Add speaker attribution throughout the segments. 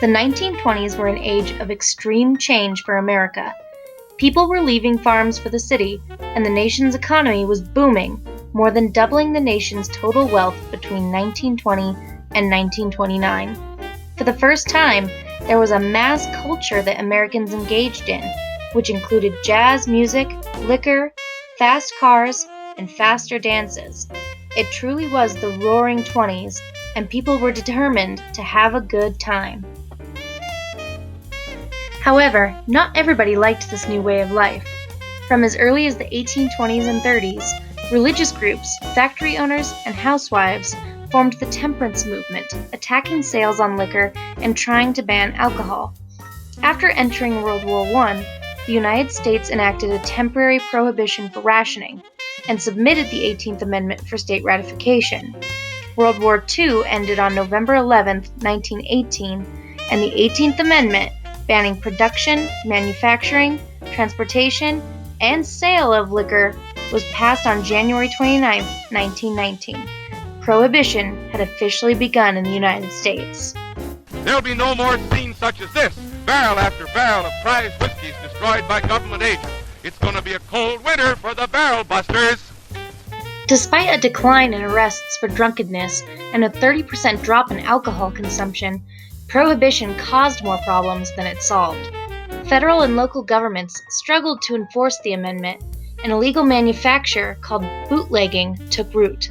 Speaker 1: The 1920s were an age of extreme change for America. People were leaving farms for the city, and the nation's economy was booming, more than doubling the nation's total wealth between 1920 and 1929. For the first time, there was a mass culture that Americans engaged in, which included jazz music, liquor, fast cars, and faster dances. It truly was the Roaring Twenties, and people were determined to have a good time. However, not everybody liked this new way of life. From as early as the 1820s and 30s, religious groups, factory owners, and housewives formed the temperance movement, attacking sales on liquor and trying to ban alcohol. After entering World War I, the United States enacted a temporary prohibition for rationing and submitted the 18th Amendment for state ratification. World War II ended on November 11, 1918, and the 18th Amendment, banning production, manufacturing, transportation, and sale of liquor, was passed on January 29, 1919. Prohibition had officially begun in the United States.
Speaker 2: There'll be no more scenes such as this. Barrel after barrel of prize whiskeys destroyed by government agents. It's going to be a cold winter for the barrel busters.
Speaker 1: Despite a decline in arrests for drunkenness and a 30% drop in alcohol consumption, Prohibition caused more problems than it solved. Federal and local governments struggled to enforce the amendment, and illegal manufacture called bootlegging took root.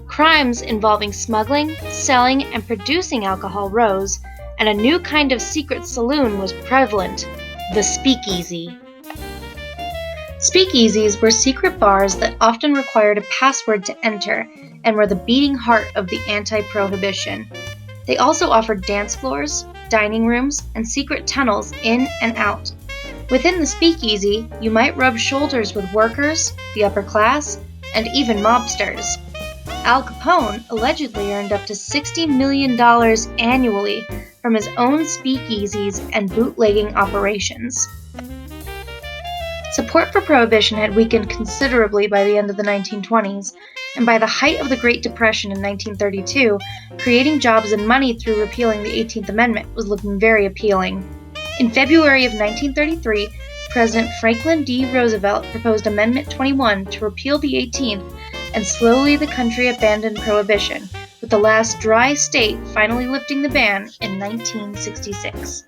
Speaker 1: Crimes involving smuggling, selling, and producing alcohol rose, and a new kind of secret saloon was prevalent, the speakeasy. Speakeasies were secret bars that often required a password to enter and were the beating heart of the anti-prohibition. They also offered dance floors, dining rooms, and secret tunnels in and out. Within the speakeasy, you might rub shoulders with workers, the upper class, and even mobsters. Al Capone allegedly earned up to $60 million annually from his own speakeasies and bootlegging operations. Support for Prohibition had weakened considerably by the end of the 1920s, and by the height of the Great Depression in 1932, creating jobs and money through repealing the 18th Amendment was looking very appealing. In February of 1933, President Franklin D. Roosevelt proposed Amendment 21 to repeal the 18th, and slowly the country abandoned Prohibition, with the last dry state finally lifting the ban in 1966.